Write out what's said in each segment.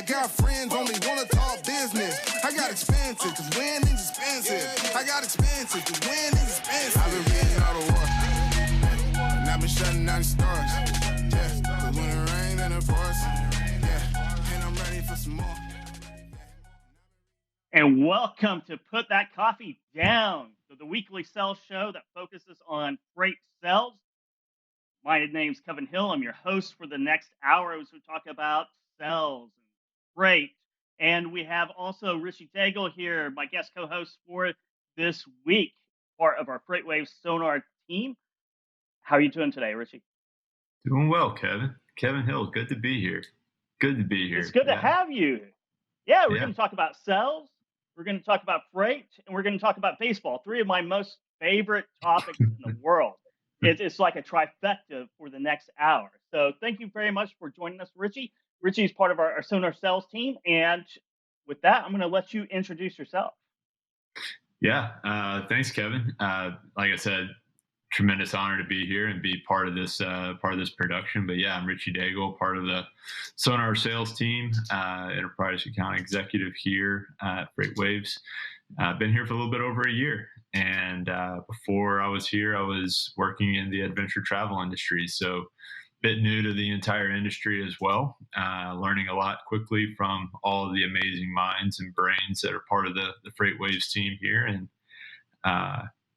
got friends, only wanna talk business. I got expensive, cause winning's expensive. I got expensive, cause winning's expensive. I've been reading all the war, and I've been shutting down the stars. Yeah, cause when it rains and it pours, yeah, and I'm ready for some more. And welcome to Put That Coffee Down, the weekly sales show that focuses on freight sales. My name's Kevin Hill. I'm your host for the next hour as we talk about sales and freight. And we have also Richie Daigle here, my guest co-host for this week, part of our FreightWaves SONAR team. How are you doing today, Richie? Doing well, Kevin. Kevin Hill, good to be here. Good to be here. It's good to have you. Yeah, we're going to talk about sales. We're going to talk about freight, and we're going to talk about baseball, three of my most favorite topics in the world. It's like a trifecta for the next hour. So thank you very much for joining us, Richie. Richie is part of our SONAR sales team. And with that, I'm going to let you introduce yourself. Yeah, thanks, Kevin. Like I said, tremendous honor to be here and be part of this production. But yeah, I'm Richie Daigle, part of the SONAR sales team, enterprise account executive here at FreightWaves. I've been here for a little bit over a year, and before I was here, I was working in the adventure travel industry, so a bit new to the entire industry as well. Learning a lot quickly from all of the amazing minds and brains that are part of the FreightWaves team here, and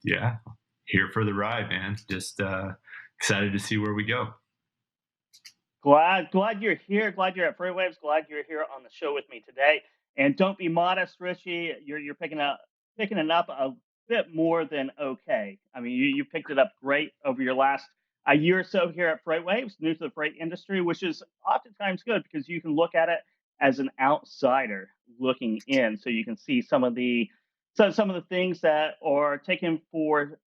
yeah, here for the ride, man. Just excited to see where we go. Glad you're here. Glad you're at FreightWaves. Glad you're here on the show with me today. And don't be modest, Richie. You're picking it up a bit more than okay. I mean, you picked it up great over your last a year or so here at FreightWaves, new to the freight industry, which is oftentimes good because you can look at it as an outsider looking in, so you can see some of the things that are taken for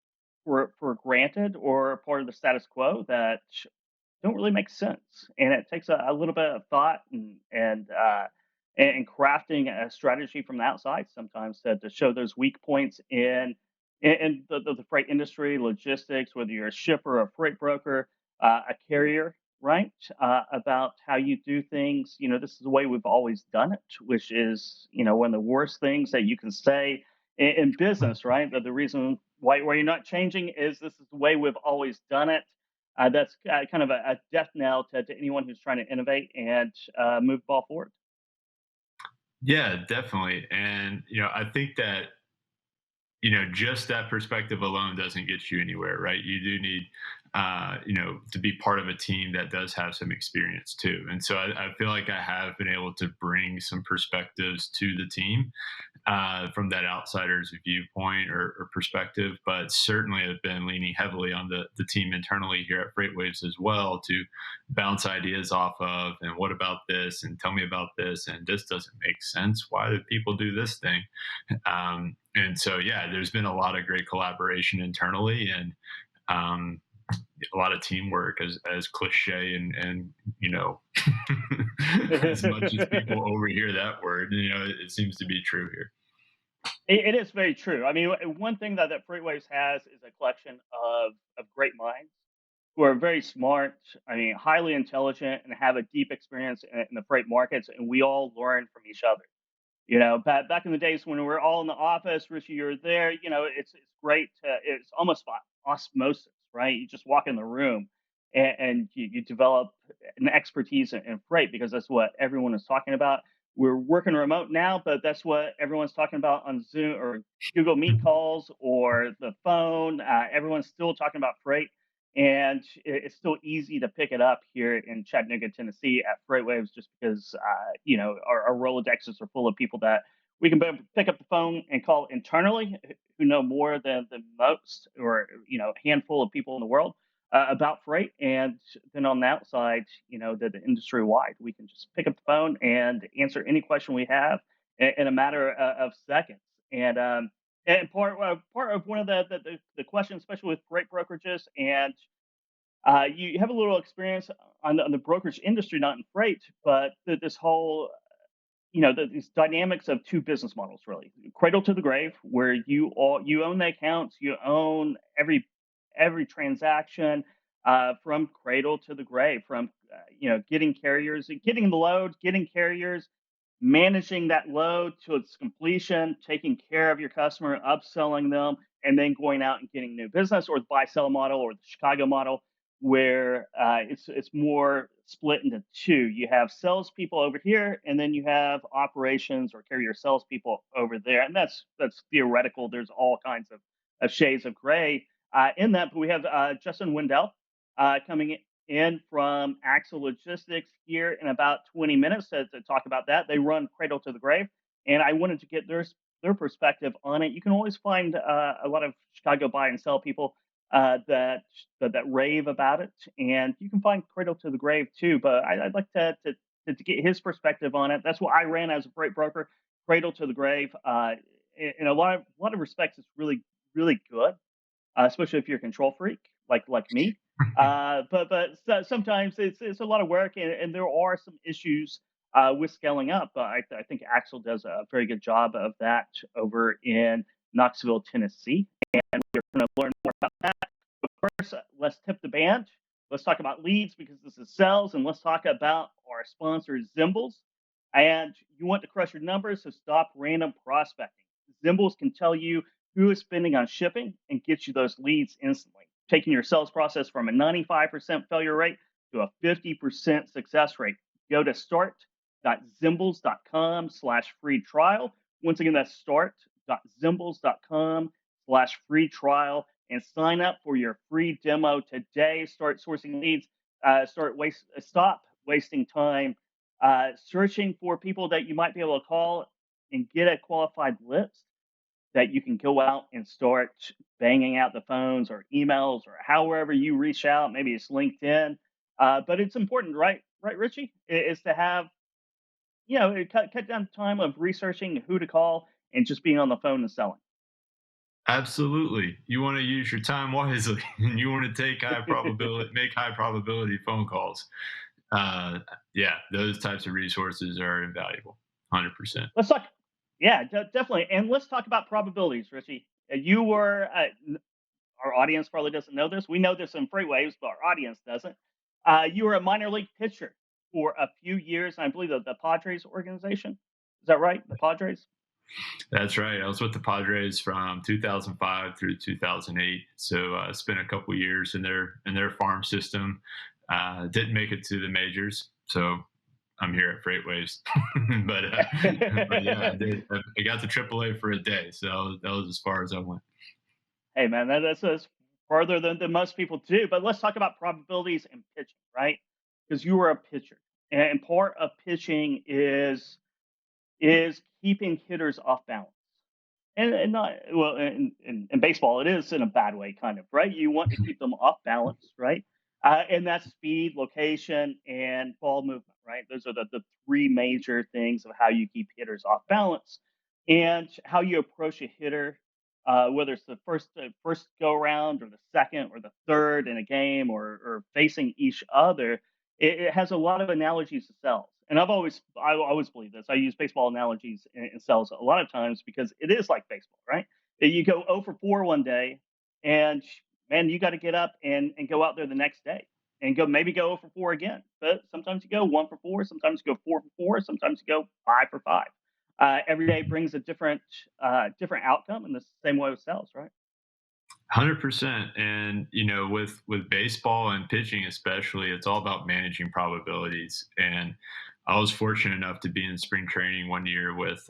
granted or part of the status quo that don't really make sense. And it takes a little bit of thought and crafting a strategy from the outside sometimes to show those weak points in the freight industry, logistics, whether you're a shipper, a freight broker, a carrier, right? About how you do things. You know, this is the way we've always done it, which is, you know, one of the worst things that you can say in business, right? But the reason why you're not changing is this is the way we've always done it. That's kind of a death knell to anyone who's trying to innovate and move the ball forward. Yeah, definitely. And, I think that, just that perspective alone doesn't get you anywhere, right? You do need, to be part of a team that does have some experience too. And so I feel like I have been able to bring some perspectives to the team from that outsider's viewpoint or perspective, but certainly I've been leaning heavily on the team internally here at FreightWaves as well to bounce ideas off of, and what about this, and tell me about this, and this doesn't make sense. Why do people do this thing? And so, yeah, there's been a lot of great collaboration internally, and a lot of teamwork, as cliche and as much as people overhear that word, it seems to be true here. It is very true. I mean, one thing that FreightWaves has is a collection of great minds who are very smart, I mean, highly intelligent, and have a deep experience in the freight markets, and we all learn from each other. You know, back in the days when we were all in the office, Richie, you're there. You know, it's great. It's almost osmosis, right? You just walk in the room and you develop an expertise in freight because that's what everyone is talking about. We're working remote now, but that's what everyone's talking about on Zoom or Google Meet calls or the phone. Everyone's still talking about freight, and it's still easy to pick it up here in Chattanooga, Tennessee at FreightWaves, just because our Rolodexes are full of people that we can pick up the phone and call internally who know more than most, or a handful of people in the world about freight. And then on the outside, the industry wide, we can just pick up the phone and answer any question we have in a matter of seconds. And part of one of the questions, especially with freight brokerages, and you have a little experience on the brokerage industry, not in freight, but this whole these dynamics of two business models, really cradle to the grave, where you own the accounts, you own every transaction from cradle to the grave, from getting carriers, getting the load, getting carriers, managing that load to its completion, taking care of your customer, upselling them, and then going out and getting new business, or the buy sell model, or the Chicago model, where it's more split into two. You have salespeople over here, and then you have operations or carrier salespeople over there, and that's theoretical. There's all kinds of shades of gray in that. But we have Justin Wandell coming in from Axle Logistics here in about 20 minutes to talk about that. They run Cradle to the Grave, and I wanted to get their perspective on it. You can always find a lot of Chicago buy and sell people that rave about it, and you can find Cradle to the Grave too. But I'd like to get his perspective on it. That's what I ran as a freight broker. Cradle to the Grave. In a lot of respects, it's really good, especially if you're a control freak like me. But sometimes it's a lot of work, and there are some issues with scaling up. I think Axel does a very good job of that over in Knoxville, Tennessee, and we're going to learn more about that. But first, let's tip the band. Let's talk about leads, because this is sales, and let's talk about our sponsor, Zimbles. And you want to crush your numbers, so stop random prospecting. Zimbles can tell you who is spending on shipping and get you those leads instantly, taking your sales process from a 95% failure rate to a 50% success rate. Go to start.zimbles.com/free trial. Once again, that's start.zimbles.com/free trial, and sign up for your free demo today. Start sourcing leads. Stop wasting time searching for people that you might be able to call, and get a qualified list that you can go out and start banging out the phones or emails or however you reach out. Maybe it's LinkedIn, but it's important, right, Richie? Is to have, cut down time of researching who to call and just being on the phone and selling. Absolutely. You want to use your time wisely, and you want to make high probability phone calls. Yeah, those types of resources are invaluable. 100%. Let's talk. Yeah, definitely. And let's talk about probabilities, Richie. You were, our audience probably doesn't know this. We know this in FreightWaves, but our audience doesn't. You were a minor league pitcher for a few years. I believe the Padres organization. Is that right? The Padres? That's right. I was with the Padres from 2005 through 2008. So I spent a couple years in their farm system. Didn't make it to the majors, so I'm here at FreightWaves. but yeah, I did. I got to AAA for a day, so that was as far as I went. Hey man, that's farther than most people do. But let's talk about probabilities in pitching, right? Because you were a pitcher, and part of pitching is keeping hitters off balance. And not well in baseball, it is in a bad way, kind of, right? You want to keep them off balance, right? And that's speed, location, and ball movement, right? Those are the three major things of how you keep hitters off balance, and how you approach a hitter, whether it's the first go around or the second or the third in a game, or facing each other. It has a lot of analogies to sales, and I always believe this. I use baseball analogies in sales a lot of times, because it is like baseball, right? You go 0 for 4 one day, and man, you got to get up and go out there the next day and go 0 for 4 again. But sometimes you go 1 for 4, sometimes you go 4 for 4, sometimes you go 5 for 5. Every day brings a different outcome, in the same way with sales, right? 100%. And with baseball and pitching especially, it's all about managing probabilities. And I was fortunate enough to be in spring training one year with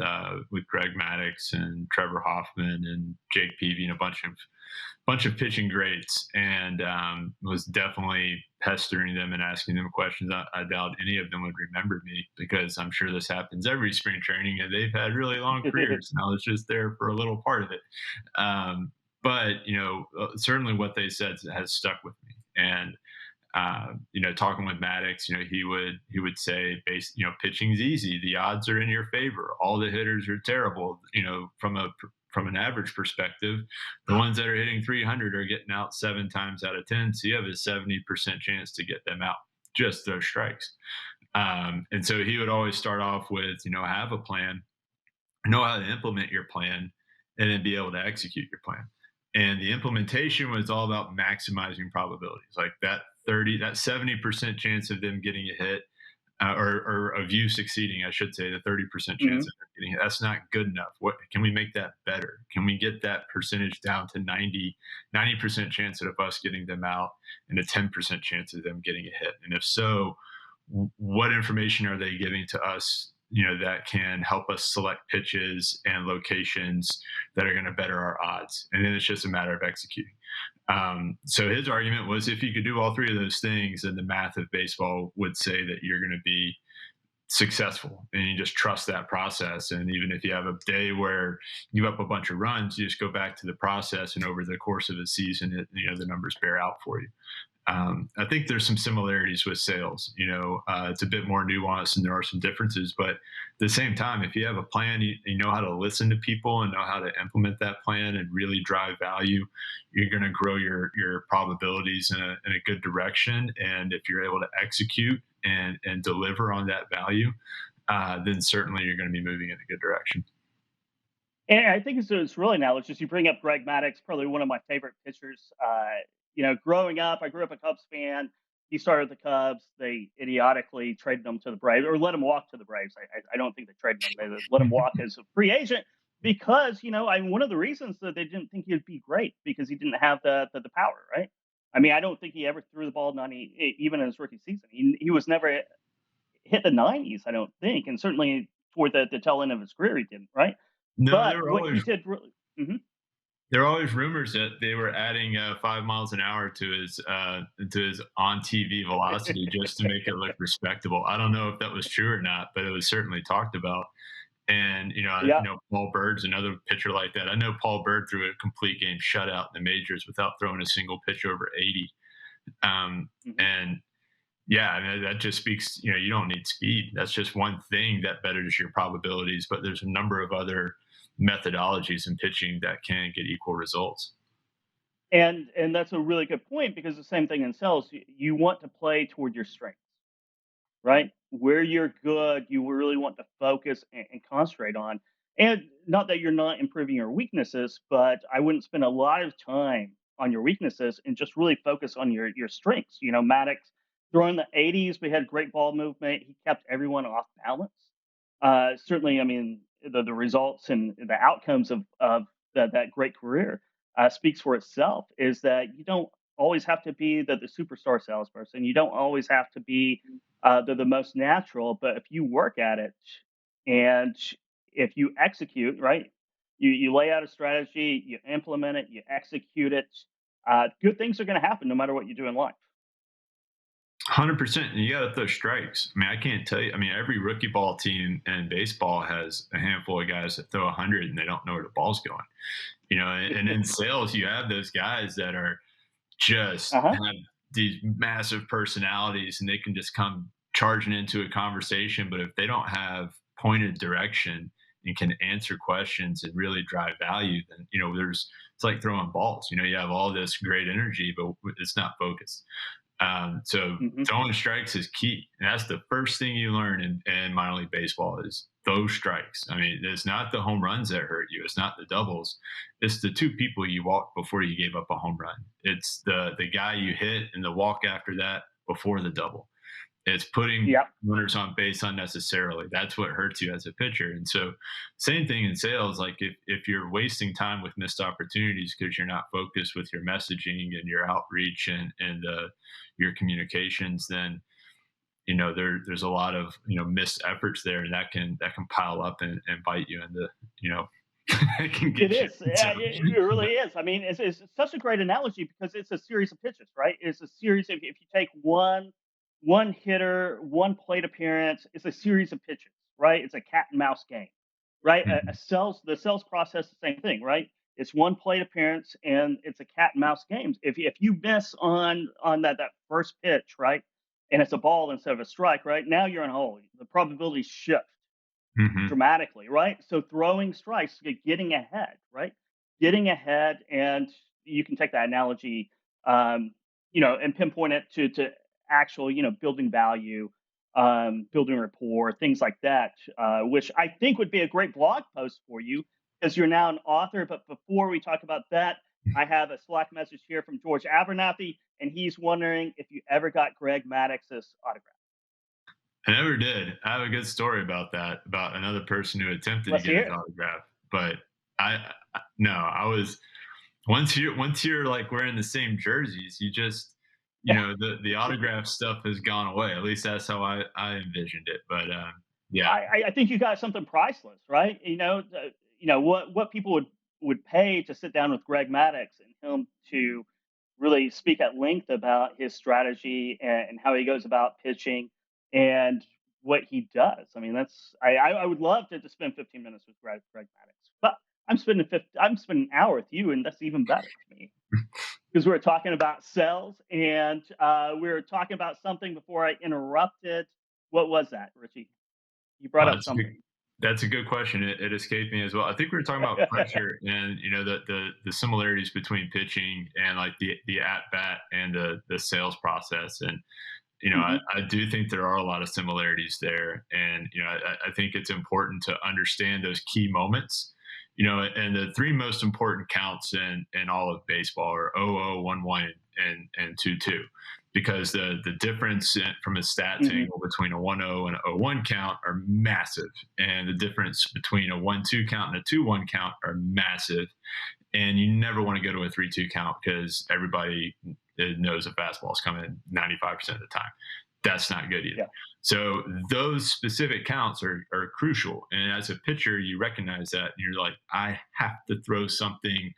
Greg Maddox and Trevor Hoffman and Jake Peavy and a bunch of pitching greats, and was definitely pestering them and asking them questions. I doubt any of them would remember me, because I'm sure this happens every spring training, and they've had really long careers, and I was just there for a little part of it. But certainly what they said has stuck with me. And talking with Maddox, he would say, pitching's easy. The odds are in your favor. All the hitters are terrible. From an average perspective, the ones that are hitting 300 are getting out 7 times out of 10. So you have a 70% chance to get them out, just those strikes. And so he would always start off with, have a plan, know how to implement your plan, and then be able to execute your plan. And the implementation was all about maximizing probabilities, like that 70% chance of them getting a hit. or of you succeeding, I should say, the 30% chance Mhm. of them getting it. That's not good enough. What can we make that better? Can we get that percentage down to 90% chance of us getting them out and a 10% chance of them getting a hit? And if so, what information are they giving to us? That can help us select pitches and locations that are going to better our odds. And then it's just a matter of executing. So his argument was if you could do all three of those things, then the math of baseball would say that you're going to be successful and you just trust that process. And even if you have a day where you up a bunch of runs, you just go back to the process. And over the course of the season, the numbers bear out for you. I think there's some similarities with sales. It's a bit more nuanced and there are some differences, but at the same time, if you have a plan, you know how to listen to people and know how to implement that plan and really drive value, you're going to grow your probabilities in a good direction. And if you're able to execute and deliver on that value, then certainly you're going to be moving in a good direction. And I think it's really analogous. You bring up Greg Maddux, probably one of my favorite pitchers. Growing up, I grew up a Cubs fan. He started the Cubs. They idiotically traded him to the Braves, or let him walk to the Braves. I don't think they traded him. They let him walk as a free agent because one of the reasons that they didn't think he'd be great because he didn't have the power, right? I mean, I don't think he ever threw the ball 90, even in his rookie season. He was never hit the 90s, I don't think, and certainly toward the tail end of his career, he didn't, right? No, But what he did really, there are always rumors that they were adding 5 miles an hour to his on TV velocity just to make it look respectable. I don't know if that was true or not, but it was certainly talked about. And yeah, Paul Bird's another pitcher like that. I know Paul Bird threw a complete game shutout in the majors without throwing a single pitch over 80. mhm. And yeah, I mean, that just speaks. You don't need speed. That's just one thing that betters your probabilities. But there's a number of other methodologies in pitching that can get equal results. And that's a really good point because the same thing in sales. You want to play toward your strengths, right? Where you're good, you really want to focus and concentrate on. And not that you're not improving your weaknesses, but I wouldn't spend a lot of time on your weaknesses and just really focus on your strengths. Maddox during the 80s, we had great ball movement. He kept everyone off balance. Certainly, I mean, the results and the outcomes of that great career speaks for itself. Is that you don't always have to be the superstar salesperson. You don't always have to be the most natural. But if you work at it and if you execute, right, you lay out a strategy, you implement it, you execute it, good things are going to happen no matter what you do in life. 100%. And you got to throw strikes. I mean, I can't tell you. I mean, every rookie ball team in baseball has a handful of guys that throw 100 and they don't know where the ball's going. And in sales, you have those guys that are just Uh huh. have these massive personalities and they can just come charging into a conversation. But if they don't have pointed direction and can answer questions and really drive value, then, it's like throwing balls. You have all this great energy, but it's not focused. So Hmm. throwing strikes is key. And that's the first thing you learn in minor league baseball is those strikes. I mean, it's not the home runs that hurt you. It's not the doubles. It's the two people you walked before you gave up a home run. It's the guy you hit and the walk after that before the double. It's putting Yep. runners on base unnecessarily. That's what hurts you as a pitcher. And so, same thing in sales. Like if you're wasting time with missed opportunities because you're not focused with your messaging and your outreach and your communications, then there's a lot of missed efforts there, and that can pile up and bite you in the it can It get you. is. Yeah, it really is. I mean, it's such a great analogy because it's a series of pitches, right? It's a series. If you take one hitter, one plate appearance, it's a series of pitches, right? It's a cat and mouse game, right? A Mhm. the sales process, the same thing, right? It's one plate appearance and it's a cat and mouse game. If you miss on that first pitch, right, and it's a ball instead of a strike, right? Now you're in a hole. The probabilities shift Mhm. dramatically, right? So throwing strikes, getting ahead, right? Getting ahead, and you can take that analogy, and pinpoint it to actual, building value, building rapport, things like that, which I think would be a great blog post for you because you're now an author. But before we talk about that, I have a Slack message here from George Abernathy, and he's wondering if you ever got Greg Maddox's autograph. I never did. I have a good story about that, about another person who attempted to Let's get hear his it. autograph, but no, I was once you're like wearing the same jerseys, you just the autograph stuff has gone away. At least that's how I envisioned it. But yeah, I think you got something priceless, right? What people would pay to sit down with Greg Maddox and him to really speak at length about his strategy and how he goes about pitching and what he does. I mean, I would love to spend 15 minutes with Greg Maddox, but I'm spending an hour with you, and that's even better to me because we were talking about sales and we were talking about something before I interrupted. What was that, Richie? You brought up that's a good, something. that's a good question. It escaped me as well. I think we were talking about pressure and the similarities between pitching and like the at bat and the sales process. And Hmm. I do think there are a lot of similarities there. And, I think it's important to understand those key moments, and the three most important counts in all of baseball are 0-0, 1-1, and 2-2, because the difference from a stats Hmm. angle between a 1-0 and a 0-1 count are massive. And the difference between a 1-2 count and a 2-1 count are massive. And you never want to go to a 3-2 count because everybody knows a fastball is coming 95% of the time. That's not good either. Yeah. So those specific counts are crucial. And as a pitcher, you recognize that and you're like, I have to throw something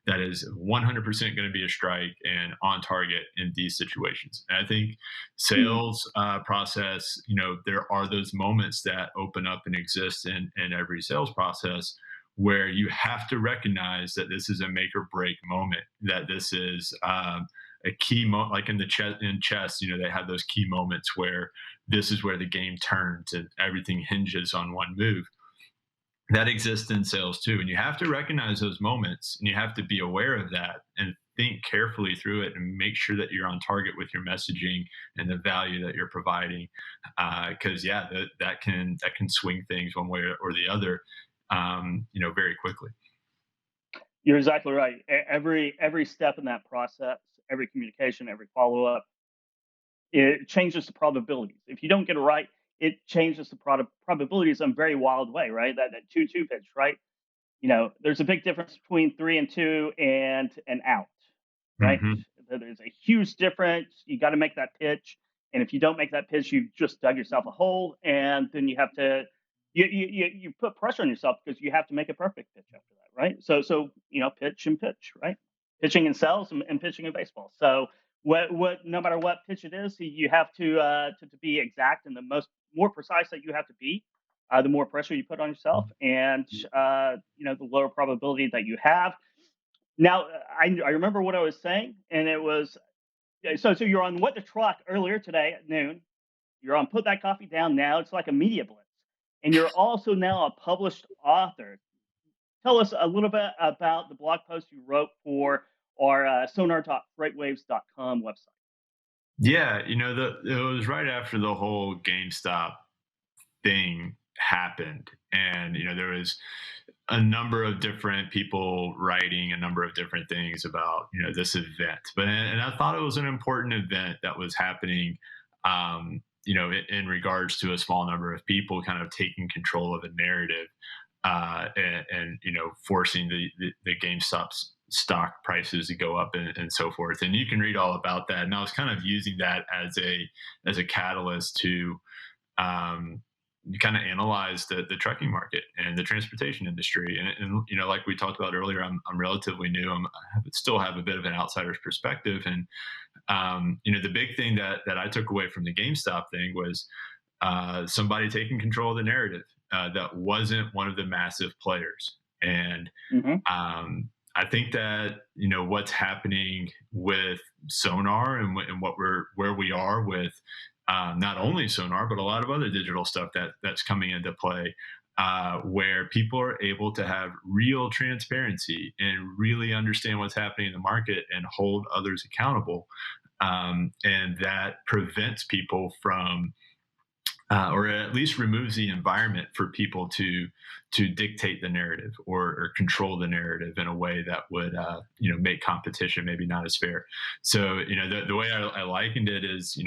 that is 100% going to be a strike and on target in these situations. And I think Hmm. sales process, there are those moments that open up and exist in every sales process where you have to recognize that this is a make or break moment, that this is a key moment, like in chess, they have those key moments where this is where the game turns and everything hinges on one move. That exists in sales too. And you have to recognize those moments and you have to be aware of that and think carefully through it and make sure that you're on target with your messaging and the value that you're providing. Because yeah, that can swing things one way or the other, very quickly. You're exactly right. Every step in that process, every communication, every follow up, it changes the probabilities. If you don't get it right, it changes the probabilities in a very wild way, right? That 2-2 pitch, right? There's a big difference between 3-2 and an out, right? Hmm. There's a huge difference. You got to make that pitch, and if you don't make that pitch, you've just dug yourself a hole, and then you have to you put pressure on yourself because you have to make a perfect pitch after that, right? So pitch and pitch, right? Pitching and sells and pitching in baseball. So what no matter what pitch it is, you have to be exact and the more precise that you have to be, the more pressure you put on yourself, and the lower probability that you have. Now, I remember what I was saying, and it was so you're on what the truck earlier today at noon. You're on put that coffee down now. It's like a media blitz, and you're also now a published author. Tell us a little bit about the blog post you wrote for our sonar.freightwaves.com website. Yeah, it was right after the whole GameStop thing happened, and there was a number of different people writing a number of different things about this event. But and I thought it was an important event that was happening. In regards to a small number of people kind of taking control of a narrative, and forcing the GameStop stock prices to go up and so forth. And you can read all about that. And I was kind of using that as a catalyst to kind of analyze the trucking market and the transportation industry. And like we talked about earlier, I'm relatively new. Still have a bit of an outsider's perspective. And the big thing that I took away from the GameStop thing was somebody taking control of the narrative that wasn't one of the massive players. And Hmm. I think that what's happening with Sonar and where we are with not only Sonar but a lot of other digital stuff that's coming into play, where people are able to have real transparency and really understand what's happening in the market and hold others accountable, and that prevents people from or at least removes the environment for people to dictate the narrative or control the narrative in a way that would make competition maybe not as fair. So the way I likened it is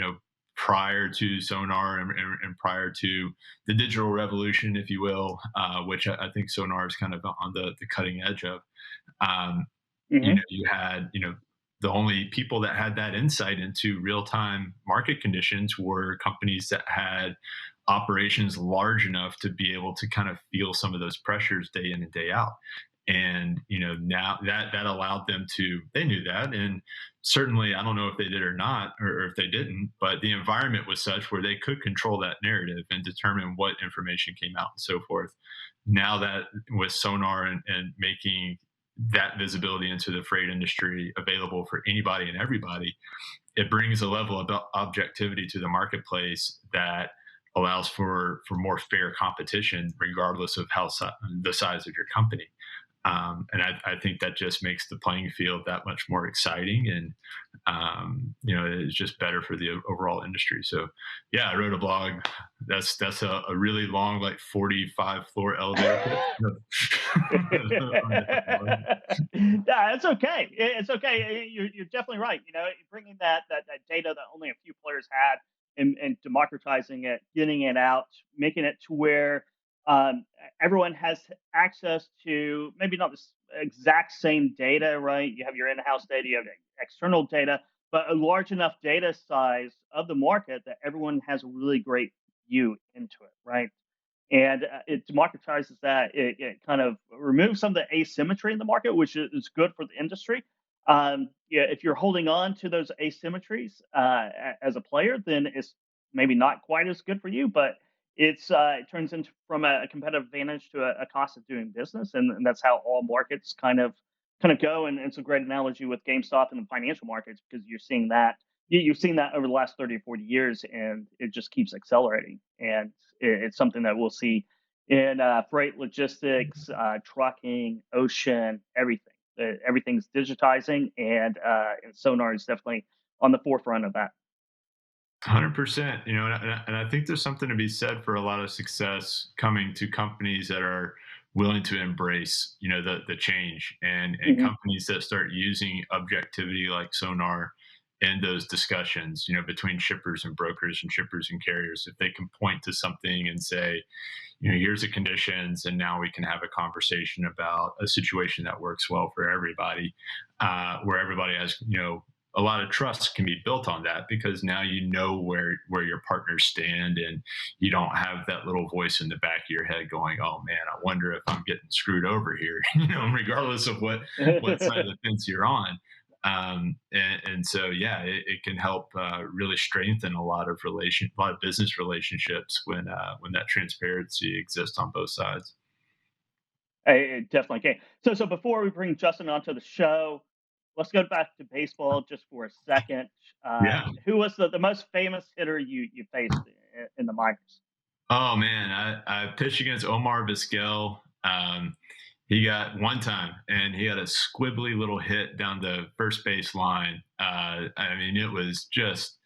prior to Sonar and prior to the digital revolution, if you will, which I think Sonar is kind of on the cutting edge of. Um, Hmm. you had, the only people that had that insight into real time market conditions were companies that had operations large enough to be able to kind of feel some of those pressures day in and day out. And now that allowed them to, they knew that, and certainly I don't know if they did or not, or if they didn't, but the environment was such where they could control that narrative and determine what information came out and so forth. Now that with Sonar and making that visibility into the freight industry available for anybody and everybody, it brings a level of objectivity to the marketplace that allows for more fair competition, regardless of the size of your company. And I think that just makes the playing field that much more exciting, and it's just better for the overall industry. So, yeah, I wrote a blog. That's a really long, like 45 floor elevator pitch. Yeah, it's okay. It's okay. You're definitely right. Bringing that data that only a few players had, and democratizing it, getting it out, making it to where um, everyone has access to maybe not the exact same data, right? You have your in-house data, you have external data, but a large enough data size of the market that everyone has a really great view into it, right? And it democratizes that. It kind of removes some of the asymmetry in the market, which is good for the industry. Yeah, if you're holding on to those asymmetries as a player, then it's maybe not quite as good for you, but it turns into from a competitive advantage to a cost of doing business, and that's how all markets kind of go. And it's a great analogy with GameStop and the financial markets, because you're seeing that you've seen that over the last 30 or 40 years, and it just keeps accelerating. And it's something that we'll see in freight, logistics, trucking, ocean, everything. Everything's digitizing, and Sonar is definitely on the forefront of that. 100%. And I think there's something to be said for a lot of success coming to companies that are willing to embrace, the change, and Hmm. companies that start using objectivity like Sonar in those discussions, between shippers and brokers and shippers and carriers. If they can point to something and say, here's the conditions, and now we can have a conversation about a situation that works well for everybody, where everybody has, a lot of trust can be built on that, because now where your partners stand, and you don't have that little voice in the back of your head going, oh man, I wonder if I'm getting screwed over here, regardless of what side of the fence you're on. And so, yeah, it can help really strengthen a lot of business relationships when that transparency exists on both sides. It definitely can. So before we bring Justin onto the show, let's go back to baseball just for a second. Yeah. Who was the most famous hitter you faced in the minors? Oh man, I pitched against Omar Vizquel. He got one time, and he had a squibbly little hit down the first base line. I mean, it was just,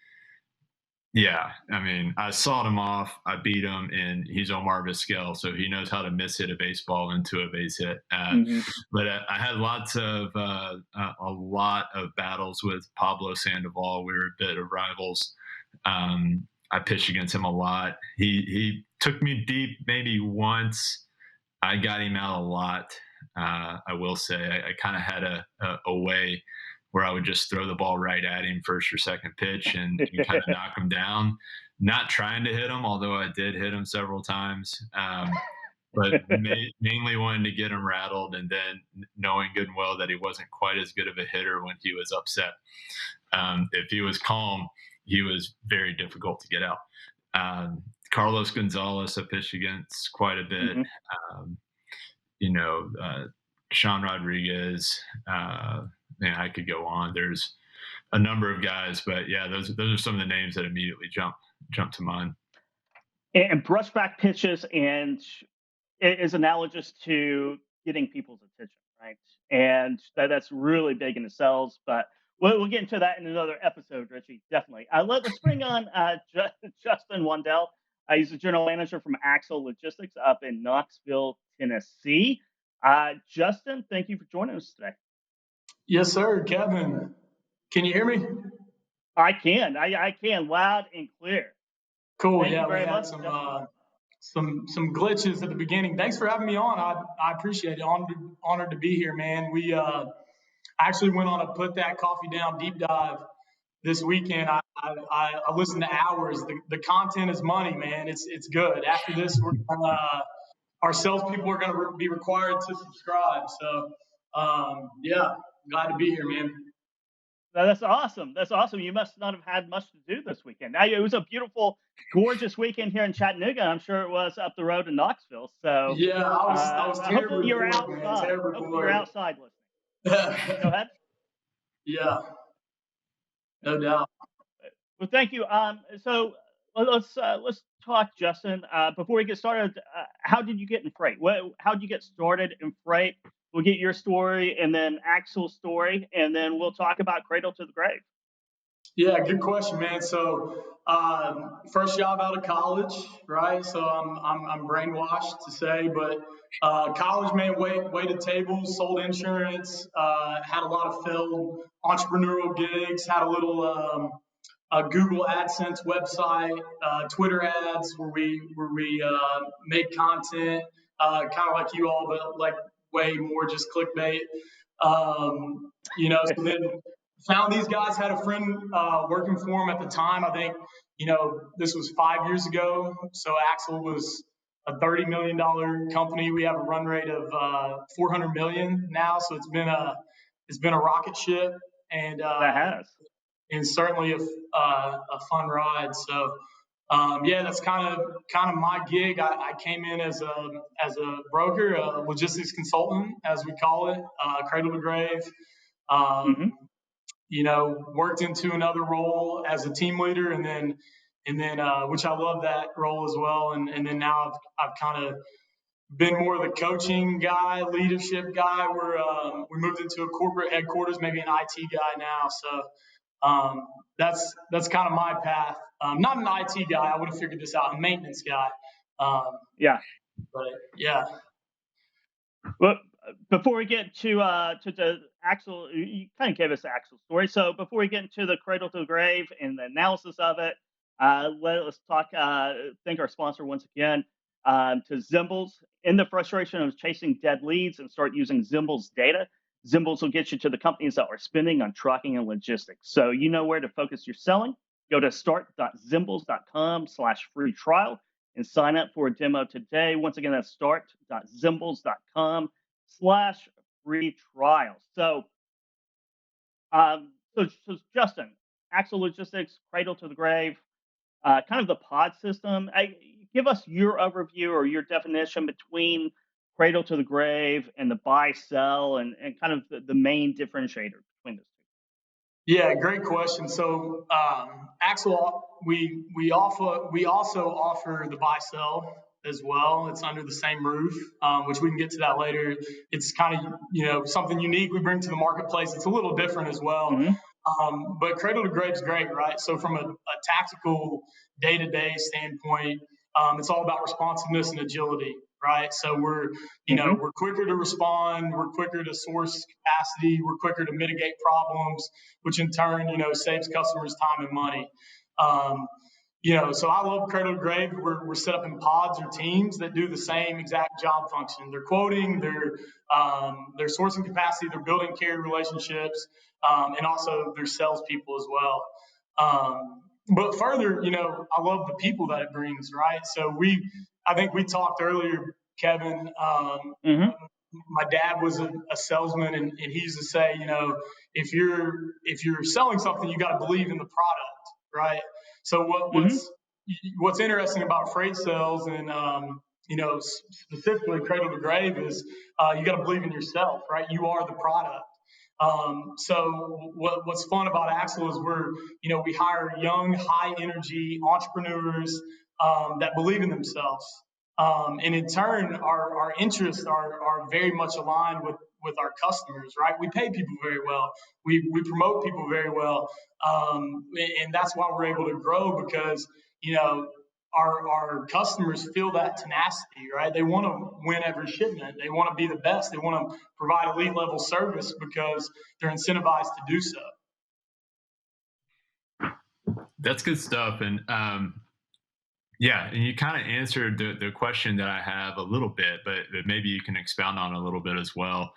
yeah. I mean, I sawed him off. I beat him, and he's Omar Vizquel, so he knows how to miss hit a baseball into a base hit. Hmm. But I had a lot of battles with Pablo Sandoval. We were a bit of rivals. I pitched against him a lot. He took me deep maybe once. I got him out a lot. I will say I kind of had a way where I would just throw the ball right at him first or second pitch, and kind of knock him down. Not trying to hit him, although I did hit him several times. But mainly wanting to get him rattled, and then knowing good and well that he wasn't quite as good of a hitter when he was upset. If he was calm, he was very difficult to get out. Carlos Gonzalez, I pitched against quite a bit. Hmm. Um, you know, Sean Rodriguez. Man, I could go on. There's a number of guys, but yeah, those are some of the names that immediately jump to mind. And brushback pitches and is analogous to getting people's attention, right? And that's really big in the sales. But we'll get into that in another episode, Richie. Definitely. Let's bring on Justin Wandell. He's the general manager from Axle Logistics up in Knoxville, Tennessee. Justin, thank you for joining us today. Yes, sir, Kevin. Can you hear me? I can. I can loud and clear. Cool. Thank you Yeah, we very had much, Justin. some glitches at the beginning. Thanks for having me on. I appreciate it. Honored to be here, man. We actually went on a put that coffee down deep dive this weekend. I listened to hours. The content is money, man. It's good. After this, our salespeople are going to be required to subscribe. So yeah, glad to be here, man. That's awesome. That's awesome. You must not have had much to do this weekend. Now, it was a beautiful, gorgeous weekend here in Chattanooga. I'm sure it was up the road in Knoxville. So Yeah, I was hopefully terribly you're bored, man. outside. Terribly Hopefully you're bored. outside listening. Go ahead. Yeah, no doubt. Well, thank you. So let's talk, Justin. Before we get started, how did you get in freight? How did you get started in freight? We'll get your story and then Axel's story, and then we'll talk about cradle to the grave. Yeah, good question, man. So, first job out of college, right? So I'm brainwashed to say, but college, man, waited tables, sold insurance, had a lot of failed entrepreneurial gigs, had a little a Google AdSense website, Twitter ads where we made content, kind of like you all, but like way more just clickbait. So then found these guys. Had a friend working for them at the time. I think this was 5 years ago. So Axle was a $30 million company. We have a run rate of 400 million now. So it's been a rocket ship, and That has. and certainly a fun ride. So yeah, that's kind of my gig. I came in as a broker, a logistics consultant, as we call it, cradle to grave. Mm-hmm. Worked into another role as a team leader, and then which I love that role as well. And then now I've kind of been more of the coaching guy, leadership guy. We moved into a corporate headquarters, maybe an IT guy now. So that's kind of my path. Not an IT guy. I would have figured this out. A maintenance guy. Yeah. But yeah. Well, before we get to the Axel, you kind of gave us the Axel story. So before we get into the cradle to the grave and the analysis of it, let's talk. Thank our sponsor once again, to Zimbles. In the frustration of chasing dead leads, and start using Zimbles data. Zimbles will get you to the companies that are spending on trucking and logistics. So you know where to focus your selling. Go to start.zimbles.com/free trial and sign up for a demo today. Once again, that's start.zimbles.com/free trial. So, so Justin, Axle Logistics, cradle to the grave, kind of the pod system. Give us your overview or your definition between cradle to the grave and the buy sell, and kind of the main differentiator between those two. Yeah, great question. So Axel, we also offer the buy sell as well. It's under the same roof, which we can get to that later. It's kind of something unique we bring to the marketplace. It's a little different as well. Mm-hmm. But cradle to grave is great, right? So from a tactical day-to-day standpoint, it's all about responsiveness and agility, right? So we're quicker to respond, we're quicker to source capacity, we're quicker to mitigate problems, which in turn, saves customers time and money. So I love cradle to grave. We're set up in pods or teams that do the same exact job function. They're quoting, they're sourcing capacity, they're building carrier relationships, and also their salespeople as well. But further, I love the people that it brings, right? So I think we talked earlier, Kevin. Mm-hmm. My dad was a salesman, and he used to say, if you're selling something, you got to believe in the product, right? So what's interesting about freight sales and specifically cradle to grave is you got to believe in yourself, right? You are the product. So what's fun about Axel is we hire young, high energy entrepreneurs that believe in themselves. And in turn, our interests are very much aligned with our customers, right? We pay people very well. We promote people very well. And that's why we're able to grow, because, our customers feel that tenacity, right? They want to win every shipment. They want to be the best. They want to provide elite level service because they're incentivized to do so. That's good stuff. And yeah, and you kind of answered the question that I have a little bit, but maybe you can expound on a little bit as well.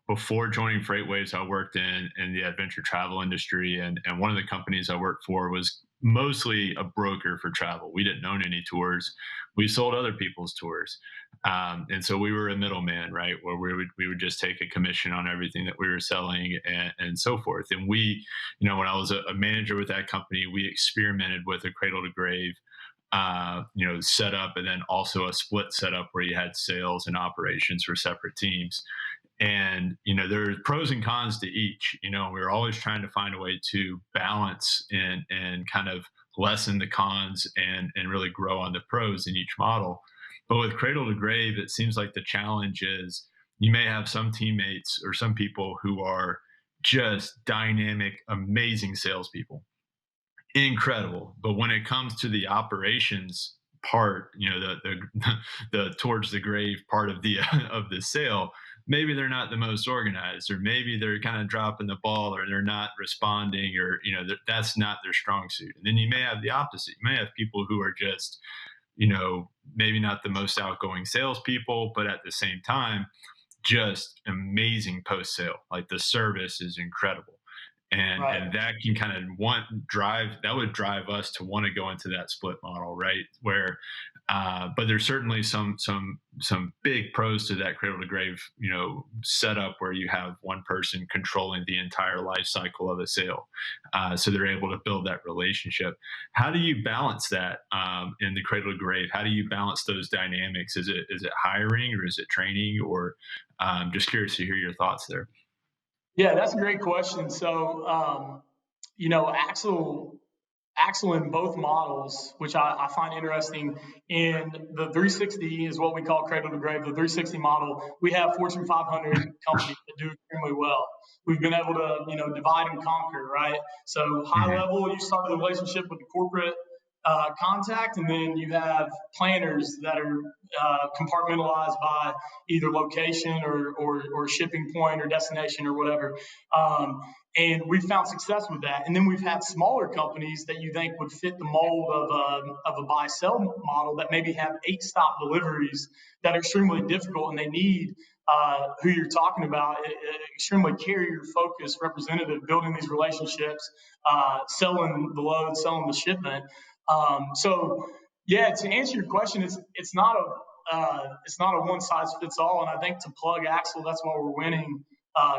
Before joining FreightWaves, I worked in the adventure travel industry, and one of the companies I worked for was mostly a broker for travel. We didn't own any tours; we sold other people's tours, and so we were a middleman, right? Where we would just take a commission on everything that we were selling, and so forth. And when I was a manager with that company, we experimented with a cradle to grave setup, and then also a split setup where you had sales and operations for separate teams. And there's pros and cons to each. We were always trying to find a way to balance and kind of lessen the cons and really grow on the pros in each model. But with cradle to grave, it seems like the challenge is you may have some teammates or some people who are just dynamic, amazing salespeople, incredible. But when it comes to the operations part, the towards the grave part of the of the sale, maybe they're not the most organized, or maybe they're kind of dropping the ball, or they're not responding, or that's not their strong suit. And then you may have the opposite. You may have people who are just maybe not the most outgoing salespeople, but at the same time just amazing post sale. Like the service is incredible. And that can kind of would drive us to want to go into that split model, right? Where but there's certainly some big pros to that cradle to grave setup, where you have one person controlling the entire life cycle of a sale, so they're able to build that relationship. How do you balance that in the cradle to grave? How do you balance those dynamics? Is it hiring, or is it training, or just curious to hear your thoughts there. Yeah, that's a great question. So, Axle in both models, which I find interesting. In the 360 is what we call cradle to grave. The 360 model, we have Fortune 500 companies that do extremely well. We've been able to, divide and conquer, right? So high level, you start the relationship with the corporate contact, and then you have planners that are compartmentalized by either location or shipping point or destination or whatever. And we've found success with that. And then we've had smaller companies that you think would fit the mold of a buy-sell model that maybe have 8-stop deliveries that are extremely difficult, and they need who you're talking about, extremely carrier-focused representative, building these relationships, selling the load, selling the shipment. So, yeah, to answer your question, it's not a one size fits all. And I think to plug Axle, that's why we're winning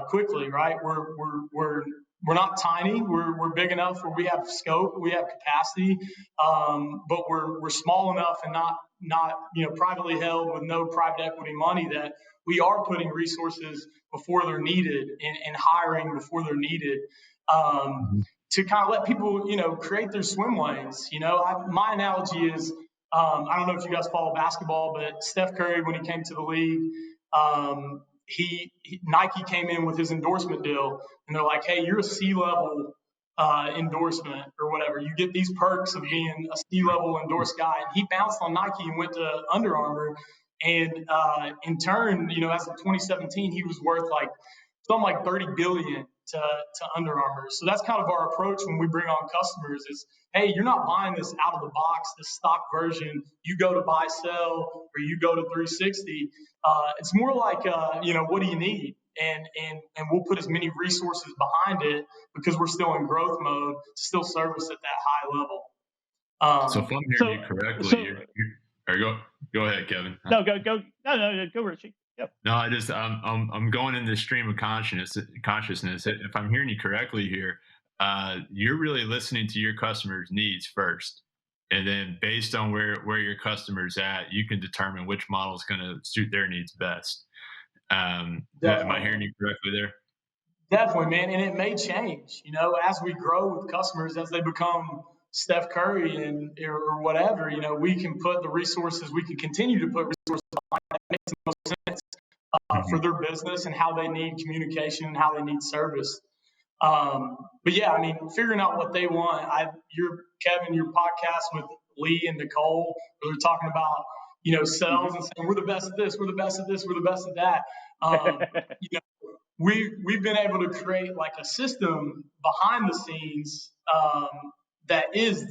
quickly, right? We're not tiny. We're big enough where we have scope, we have capacity, but we're small enough and not privately held with no private equity money that we are putting resources before they're needed and hiring before they're needed. To kind of let people, create their swim lanes. My analogy is, I don't know if you guys follow basketball, but Steph Curry, when he came to the league, Nike came in with his endorsement deal, and they're like, "Hey, you're a C-level endorsement or whatever. You get these perks of being a C-level endorsed guy." And he bounced on Nike and went to Under Armour, and in turn, as of 2017, he was worth something like $30 billion to Under Armour. So that's kind of our approach when we bring on customers is, hey, you're not buying this out of the box, this stock version. You go to buy, sell, or you go to 360. It's more like, what do you need? And we'll put as many resources behind it because we're still in growth mode to still service at that high level. So if I'm hearing you correctly, go ahead, Kevin. No, go, Richie. Yep. No, I'm going in this stream of consciousness. If I'm hearing you correctly here, you're really listening to your customers' needs first, and then based on where your customer's at, you can determine which model is going to suit their needs best. Am I hearing you correctly there? Definitely, man, and it may change. As we grow with customers, as they become Steph Curry or whatever, we can put the resources. We can continue to put resources behind that makes the most sense for their business and how they need communication and how they need service. But yeah, figuring out what they want. Kevin, your podcast with Lee and Nicole, where they're talking about sales and saying we're the best at this, we're the best at this, we're the best at that. We've been able to create like a system behind the scenes that is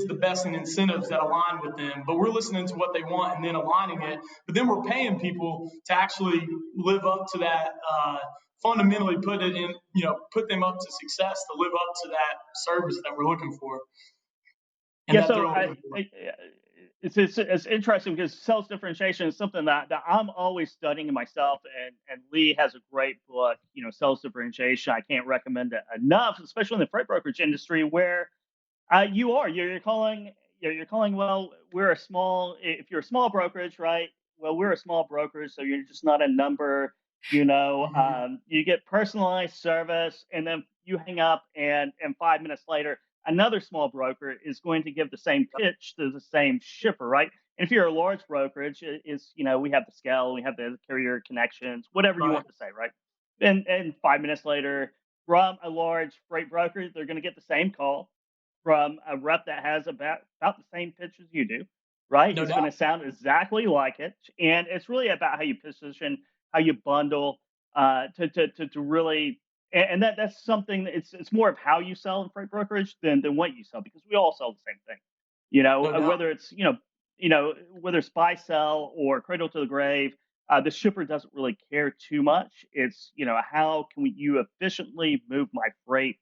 the best in incentives that align with them. But we're listening to what they want and then aligning it. But then we're paying people to actually live up to that. Fundamentally, put them up to success, to live up to that service that we're looking for. And Yeah, that so they're looking for. it's interesting because sales differentiation is something that I'm always studying myself, and Lee has a great book, sales differentiation. I can't recommend it enough, especially in the freight brokerage industry where you're calling well, we're a small, if you're a small brokerage, right? Well, we're a small brokerage, so you're just not a number. You get personalized service, and then you hang up, and 5 minutes later another small broker is going to give the same pitch to the same shipper, right? And if you're a large brokerage, we have the scale, we have the carrier connections, whatever you Right. want to say, right? And 5 minutes later, from a large freight broker, they're going to get the same call from a rep that has about the same pitch as you do, right? No It's going doubt. to sound exactly like it, and it's really about how you position, how you bundle, to really, and that's something. It's more of how you sell in freight brokerage than what you sell, because we all sell the same thing, No doubt. whether it's whether it's buy sell or cradle to the grave. The shipper doesn't really care too much. It's how can you efficiently move my freight,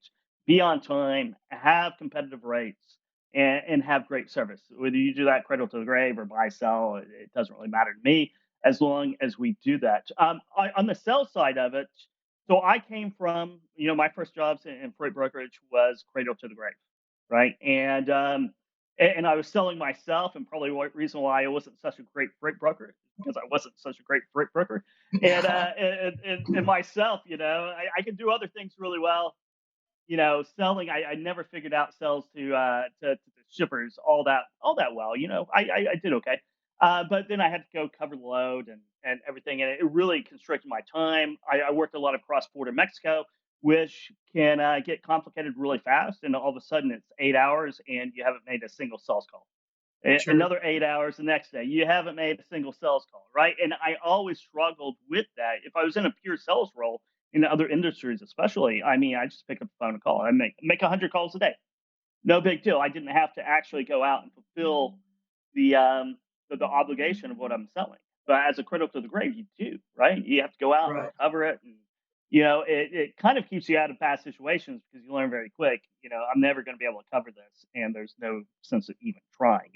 be on time, have competitive rates, and have great service. Whether you do that cradle to the grave or buy sell, it doesn't really matter to me as long as we do that. On the sales side of it, so I came from, my first jobs in freight brokerage was cradle to the grave, right? And I was selling myself, and probably one reason why I wasn't such a great freight broker is because I wasn't such a great freight broker. And myself, I could do other things really well. Selling, I never figured out sales to the shippers all that well. I did okay. But then I had to go cover the load and everything, and it really constricted my time. I worked a lot of cross border Mexico, which can get complicated really fast, and all of a sudden it's 8 hours and you haven't made a single sales call. Sure. Another 8 hours the next day, you haven't made a single sales call, right? And I always struggled with that. If I was in a pure sales role in other industries, especially, I mean, I just pick up the phone and call. I make 100 calls a day, no big deal. I didn't have to actually go out and fulfill the obligation of what I'm selling. But as a cradle to the grave, you do, right? You have to go out and cover it, and it kind of keeps you out of bad situations because you learn very quick. I'm never going to be able to cover this, and there's no sense of even trying.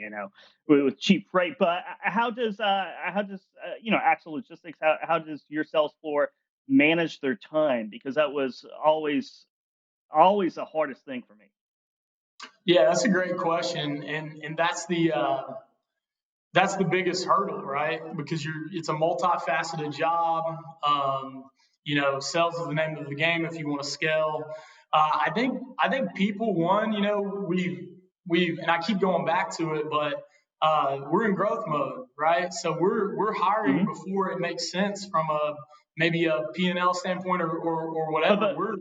With cheap freight. But how does Axle Logistics, how does your sales floor manage their time? Because that was always the hardest thing for me. Yeah, that's a great question, and that's the biggest hurdle, right? Because it's a multifaceted job. Sales is the name of the game if you want to scale. I think people, we've and I keep going back to it, but we're in growth mode, right? So we're hiring before it makes sense from maybe a P&L standpoint or whatever.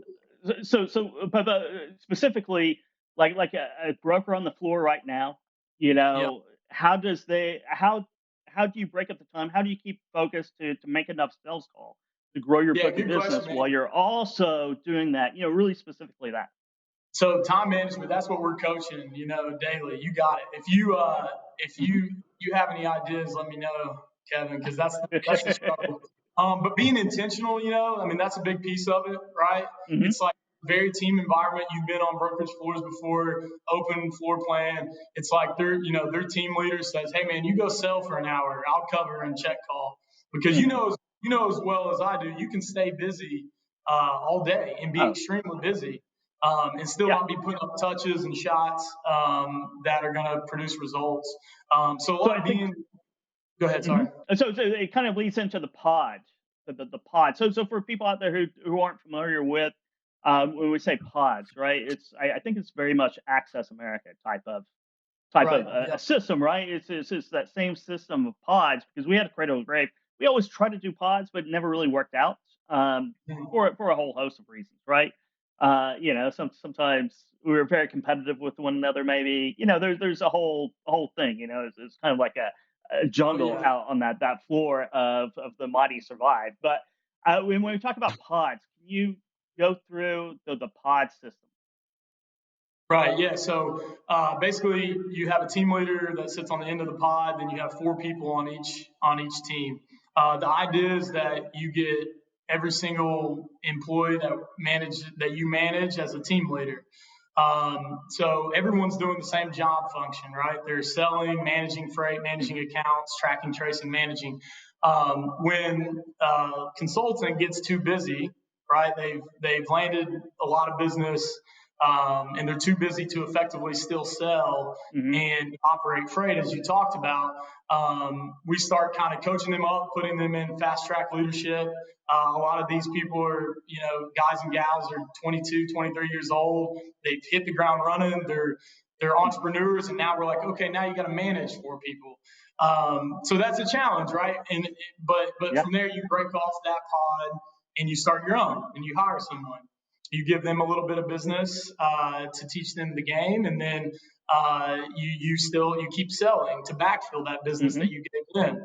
But specifically, like a broker on the floor right now, Yeah. how do you break up the time? How do you keep focused to make enough sales call to grow your book of Good business question, while man. you're also doing that? Really specifically that. So time management, that's what we're coaching, daily. You got it. If you have any ideas, let me know, Kevin, because that's the struggle. But being intentional, that's a big piece of it, right? It's like very team environment. You've been on brokerage floors before, open floor plan. It's like their team leader says, "Hey man, you go sell for an hour. I'll cover and check call." Because you know as well as I do, you can stay busy all day and be extremely busy. And still not be putting up touches and shots that are going to produce results. So a lot of being. Go ahead. Sorry. So it kind of leads into the pod, the pod. So for people out there who aren't familiar with when we say pods, right? I think it's very much Access America type of a system, right? It's that same system of pods, because we had a cradle to grave. We always tried to do pods, but it never really worked out for a whole host of reasons, right? Sometimes we were very competitive with one another. Maybe there's a whole thing. It's kind of like a jungle out on that floor of the mighty survive. But when we talk about pods, can you go through the pod system? Right. Yeah. So basically, you have a team leader that sits on the end of the pod. Then you have 4 people on each team. The idea is that you get every single employee that you manage as a team leader. So everyone's doing the same job function, right? They're selling, managing freight, managing accounts, tracking, tracing, managing. When consultant gets too busy, right? They've landed a lot of business, and they're too busy to effectively still sell and operate freight, as you talked about. We start kind of coaching them up, putting them in fast track leadership. A lot of these people are, guys and gals are 22, 23 years old. They've hit the ground running. They're entrepreneurs, and now we're like, okay, now you got to manage 4 people. So that's a challenge, right? But from there, you break off that pod and you start your own, and you hire someone. You give them a little bit of business to teach them the game, and then you keep selling to backfill that business that you gave them.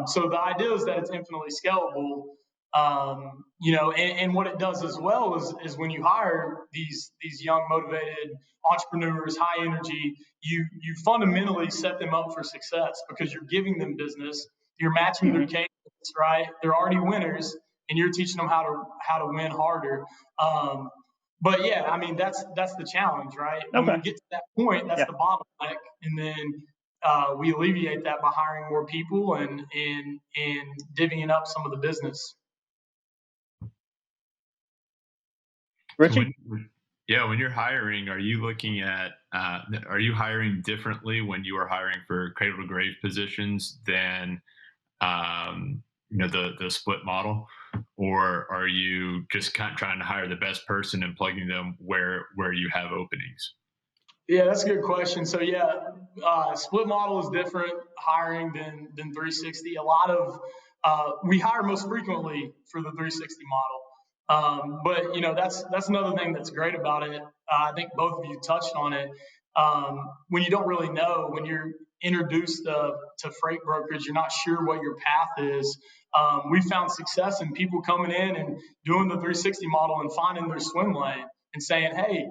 So the idea is that it's infinitely scalable. And what it does as well is when you hire these young, motivated entrepreneurs, high energy, you fundamentally set them up for success because you're giving them business, you're matching their cadence, right? They're already winners, and you're teaching them how to win harder. But yeah, I mean that's the challenge, right? When we get to that point, that's the bottleneck, and then we alleviate that by hiring more people and divvying up some of the business. Richie? So when you're hiring, are you looking at, are you hiring differently when you are hiring for cradle to grave positions than, the split model? Or are you just kind of trying to hire the best person and plugging them where you have openings? Yeah, that's a good question. So split model is different hiring than 360. A lot of we hire most frequently for the 360 model. But that's another thing that's great about it. I think both of you touched on it. When you don't really know, when you're introduced to freight brokerage, you're not sure what your path is. We found success in people coming in and doing the 360 model and finding their swim lane and saying, "Hey,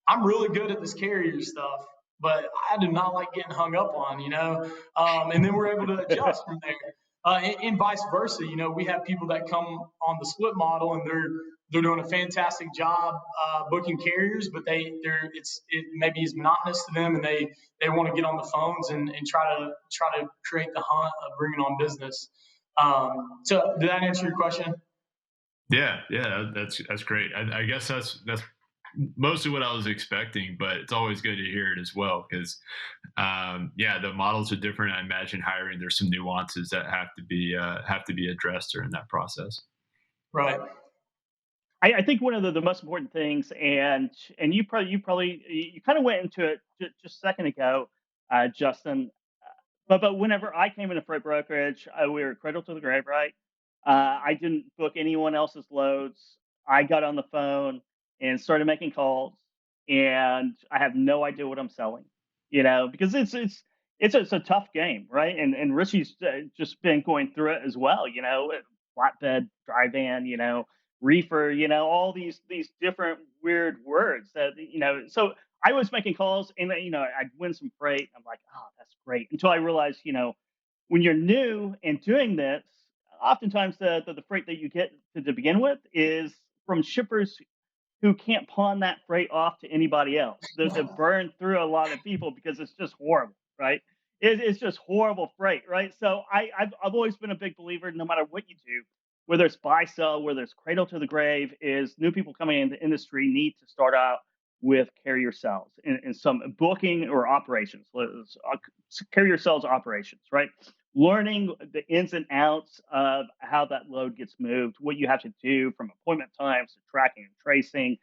I'm really good at this carrier stuff, but I do not like getting hung up on, and then we're able to adjust from there. And vice versa, we have people that come on the split model and they're doing a fantastic job booking carriers, but it maybe is monotonous to them, and they want to get on the phones and try to create the hunt of bringing on business. So did that answer your question? Yeah, that's great. I guess that's mostly what I was expecting, but it's always good to hear it as well because, the models are different. I imagine hiring, there's some nuances that have to be addressed during that process. Right. I think one of the most important things, and you kind of went into it just a second ago, Justin. But whenever I came into freight brokerage, we were cradle to the grave, right? I didn't book anyone else's loads. I got on the phone and started making calls, and I have no idea what I'm selling, because it's a tough game, right? And Richie's just been going through it as well, flatbed, dry van, reefer, all these different weird words that, so I was making calls and, I'd win some freight. I'm like, oh, that's great. Until I realized, when you're new and doing this, oftentimes the freight that you get to begin with is from shippers who can't pawn that freight off to anybody else. They burn through a lot of people because it's just horrible, right? It's just horrible freight, right? So I've always been a big believer, no matter what you do, whether it's buy, sell, whether it's cradle to the grave, is new people coming into the industry need to start out with carrier sales in some booking or operations, carrier sales operations, right? Learning the ins and outs of how that load gets moved, what you have to do from appointment times to tracking and tracing,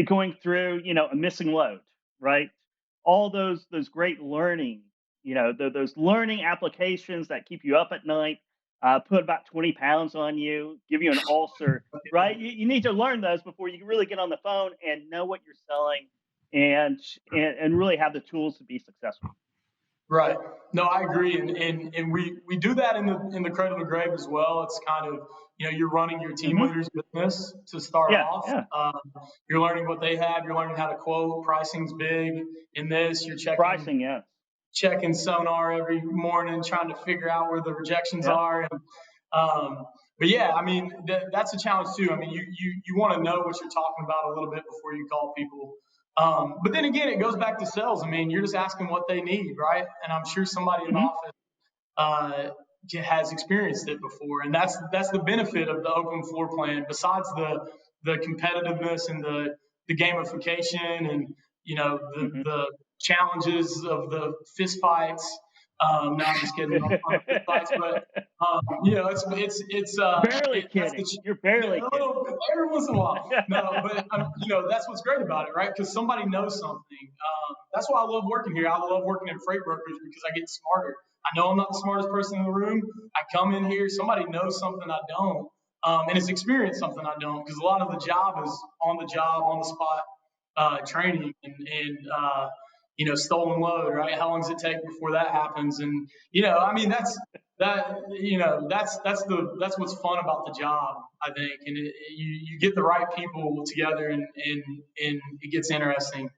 going through, a missing load, right? All those great learning, those learning applications that keep you up at night, put about 20 pounds on you, give you an ulcer, right? You need to learn those before you can really get on the phone and know what you're selling and really have the tools to be successful. Right. No, I agree, and we do that in the cradle to grave as well. It's kind of, you're running your team Hmm. leader's business to start Yeah, off. yeah. You're learning what they have. You're learning how to quote. Pricing's big in this. You're Pricing, yeah. checking SONAR every morning, trying to figure out where the rejections Yeah. are. And, but yeah, I mean, that's a challenge too. I mean, you want to know what you're talking about a little bit before you call people. But then again, it goes back to sales. I mean, you're just asking what they need, right? And I'm sure somebody in the Hmm. office has experienced it before, and that's the benefit of the open floor plan. Besides the competitiveness and the gamification, and Hmm. the challenges of the fist fights. No, I'm just kidding. No fun fist fights, but Barely that's kidding. You're barely a kidding. little bit every once in a while. No, but that's what's great about it, right? Because somebody knows something. That's why I love working here. I love working in freight brokerage because I get smarter. I know I'm not the smartest person in the room. I come in here, somebody knows something I don't, and has experienced something I don't, because a lot of the job is on the job, on the spot training, and stolen load, right? How long does it take before that happens? And I mean, that's what's fun about the job, I think, and you get the right people together, and it gets interesting.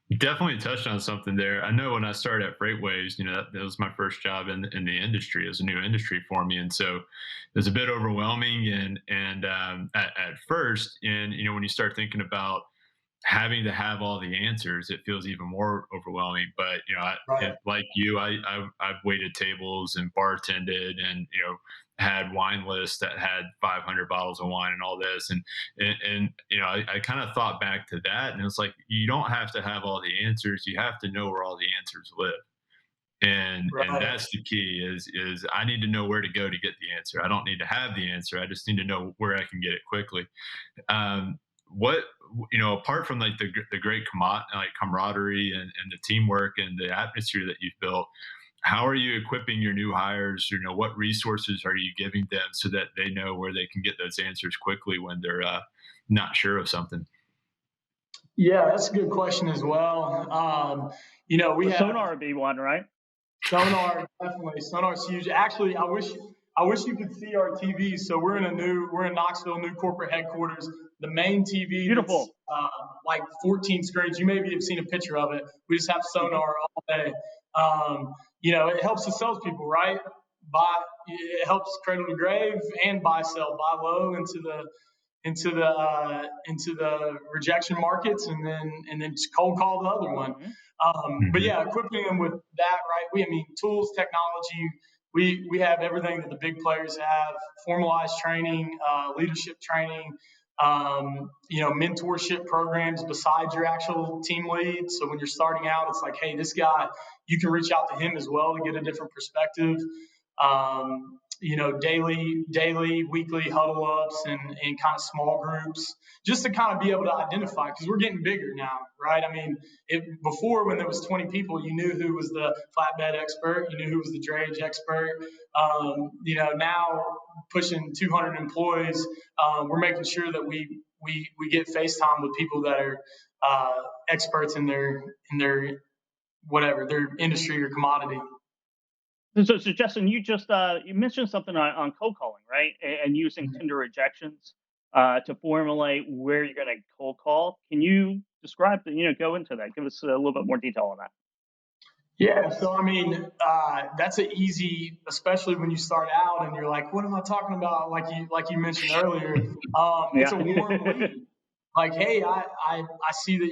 You definitely touched on something there. I know when I started at FreightWaves, that was my first job in the industry. It was a new industry for me, and so it was a bit overwhelming. And at first, and when you start thinking about having to have all the answers, it feels even more overwhelming. But Right. like you, I've waited tables and bartended, and had wine lists that had 500 bottles of wine and all this, and I kind of thought back to that, and it's like, you don't have to have all the answers. You have to know where all the answers live. And Right. that's the key, is I need to know where to go to get the answer. I don't need to have the answer. I just need to know where I can get it quickly. What apart from like the great camaraderie and the teamwork and the atmosphere that you've built, how are you equipping your new hires? What resources are you giving them so that they know where they can get those answers quickly when they're not sure of something? Yeah, that's a good question as well. We The have sonar would be one, right? SONAR, definitely. SONAR's huge. Actually, I wish you could see our TVs. So we're in Knoxville, new corporate headquarters. The main TV that's Beautiful. like 14 screens. You maybe have seen a picture of it. We just have Hmm. SONAR all day. It helps the salespeople, right? Buy, it helps cradle to grave and buy sell, buy low into the rejection markets, and then just cold call the other one. Hmm. But Hmm. yeah, equipping them with that, right? I mean, tools, technology. We have everything that the big players have: formalized training, leadership training, mentorship programs besides your actual team lead. So when you're starting out, it's like, hey, this guy, you can reach out to him as well to get a different perspective. Daily, weekly huddle ups, and kind of small groups, just to kind of be able to identify, because we're getting bigger now, right? I mean, before, when there was 20 people, you knew who was the flatbed expert, you knew who was the drayage expert. Now pushing 200 employees, we're making sure that we get FaceTime with people that are experts in their whatever their industry or commodity. So Justin, you just you mentioned something on cold calling, right? And using Tinder rejections to formulate where you're going to cold call. Can you describe go into that? Give us a little bit more detail on that. Yeah, so I mean, that's an easy, especially when you start out and you're like, "What am I talking about?" Like you mentioned earlier, it's Yeah. a warm lead. Like, hey, I see that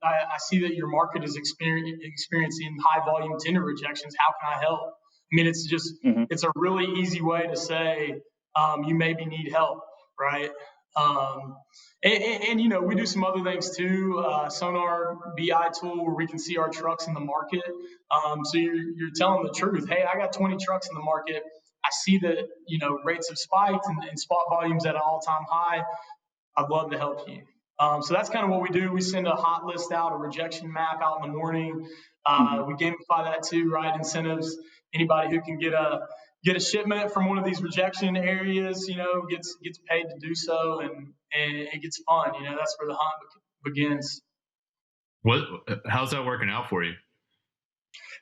I see that your market is experiencing high volume tender rejections. How can I help? I mean, Hmm. it's a really easy way to say, you maybe need help, right? Um, and we do some other things too. Sonar BI tool where we can see our trucks in the market. So you're telling the truth. Hey, I got 20 trucks in the market. I see that rates have spiked, and spot volumes at an all-time high. I'd love to help you. So that's kind of what we do. We send a hot list out, a rejection map out in the morning. Hmm. We gamify that too, right? Incentives. Anybody who can get a shipment from one of these rejection areas, gets paid to do so, and it gets fun. That's where the hunt begins. How's that working out for you?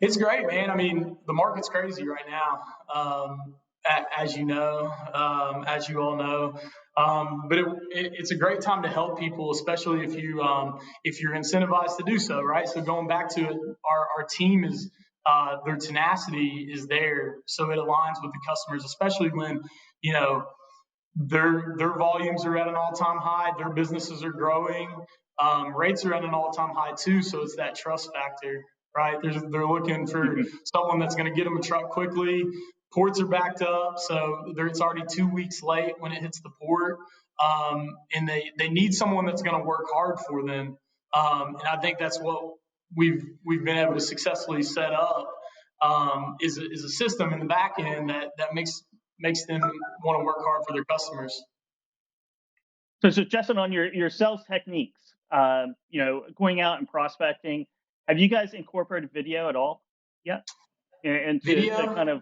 It's great, man. I mean, the market's crazy right now, as you know, as you all know. But it's a great time to help people, especially if you're incentivized to do so, right? So going back to it, our team is their tenacity is there, so it aligns with the customers, especially when you know their volumes are at an all-time high, their businesses are growing, rates are at an all-time high too. So it's that trust factor, right? They're looking for Mhm. someone that's going to get them a truck quickly. Ports are backed up, so it's already 2 weeks late when it hits the port, and they need someone that's going to work hard for them. And I think that's what we've been able to successfully set up, is a system in the back end that makes them want to work hard for their customers. So Justin, on your sales techniques, going out and prospecting, have you guys incorporated video at all yet? And to Video? kind of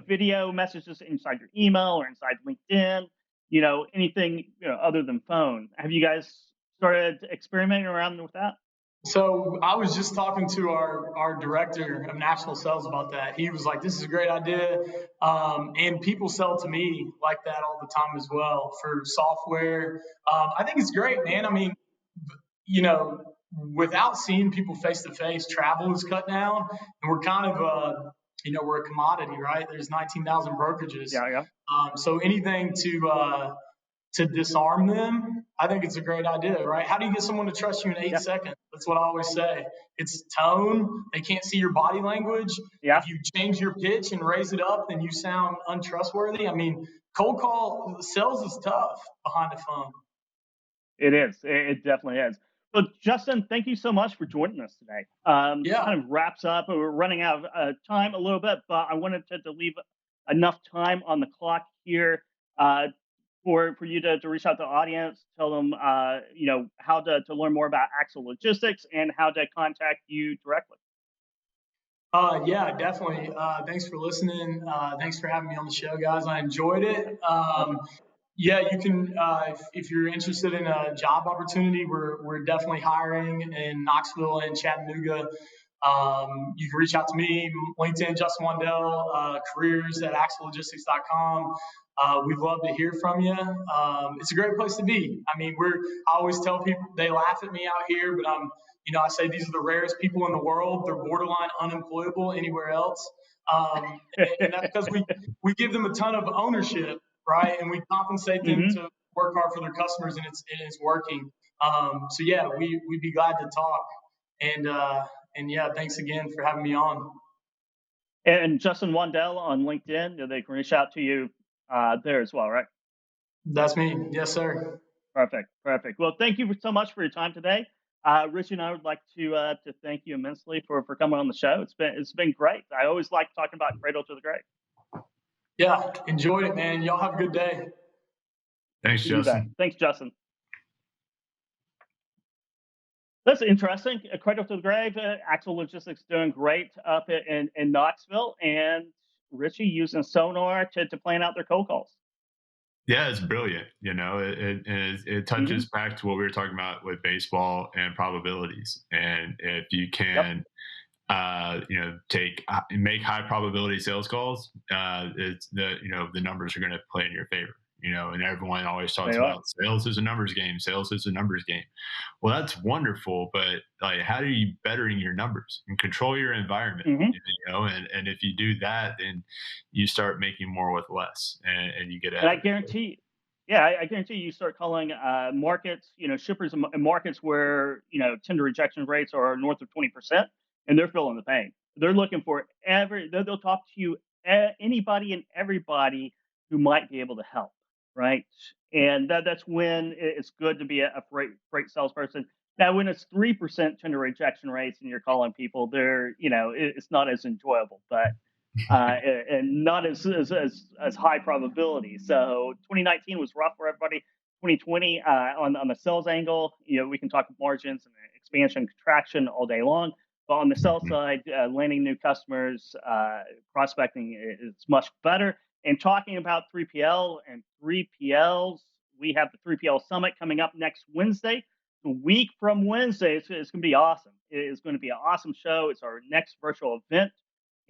video messages inside your email or inside LinkedIn, anything other than phone. Have you guys started experimenting around with that? So I was just talking to our director of national sales about that. He was like, "This is a great idea," and people sell to me like that all the time as well for software. I think it's great, man. I mean, without seeing people face to face, travel is cut down, and we're kind of we're a commodity, right? There's 19,000 brokerages, Yeah, yeah. so anything to disarm them, I think it's a great idea, right? How do you get someone to trust you in eight Yeah, seconds? That's what I always say. It's tone. They can't see your body language. yeah. If you change your pitch and raise it up, then you sound untrustworthy. I mean, cold call sales is tough behind the phone. It is. It definitely is. But Justin, thank you so much for joining us today. Yeah. Kind of wraps up. We're running out of time a little bit, but I wanted to leave enough time on the clock here for you to reach out to the audience, tell them how to learn more about Axle Logistics and how to contact you directly. Yeah, definitely. Thanks for listening. Thanks for having me on the show, guys. I enjoyed it. Yeah, you can, if you're interested in a job opportunity, we're definitely hiring in Knoxville and Chattanooga. You can reach out to me, LinkedIn, Justin Wandell, careers at axlelogistics.com. We'd love to hear from you. It's a great place to be. I mean, I always tell people, they laugh at me out here, but I say these are the rarest people in the world. They're borderline unemployable anywhere else. And that's because we give them a ton of ownership, right? And we compensate them Hmm. to work hard for their customers, and it's working. So yeah, we'd be glad to talk. And yeah, thanks again for having me on. And Justin Wandell on LinkedIn, they can reach out to you there as well, right? That's me. Yes, sir. Perfect. Perfect. Well, thank you so much for your time today. Richie and I would like to thank you immensely for coming on the show. It's been great. I always like talking about cradle to the grave. Yeah, enjoyed it, man. Y'all have a good day. Thanks, You bet. Justin. Thanks, Justin. That's interesting. Cradle to the grave. Axle Logistics doing great up in Knoxville, and Richie using SONAR to plan out their cold calls. Yeah, it's brilliant. It Hmm. touches back to what we were talking about with baseball and probabilities. And if you Yep. can, make high probability sales calls, it's the numbers are going to play in your favor. And everyone always talks They are. about sales is a numbers game. Sales is a numbers game. Well, that's wonderful, but like, how are you bettering your numbers and control your environment? Hmm. And if you do that, then you start making more with less, and you get And ahead I of it. guarantee, yeah, I guarantee you start calling markets, shippers in markets where tender rejection rates are north of 20%, and they're feeling the pain. They're looking for they'll talk to you, anybody and everybody who might be able to help, right? And that's when it's good to be a freight salesperson. Now, when it's 3% tender rejection rates and you're calling people, it's not as enjoyable, but and not as high probability. So 2019 was rough for everybody. 2020 on the sales angle, we can talk margins and expansion, contraction all day long. But on the sales Mhm. side, landing new customers, prospecting is much better. And talking about 3PL and 3PLs, we have the 3PL Summit coming up next Wednesday. a week from Wednesday, it's going to be awesome. It's going to be an awesome show. It's our next virtual event.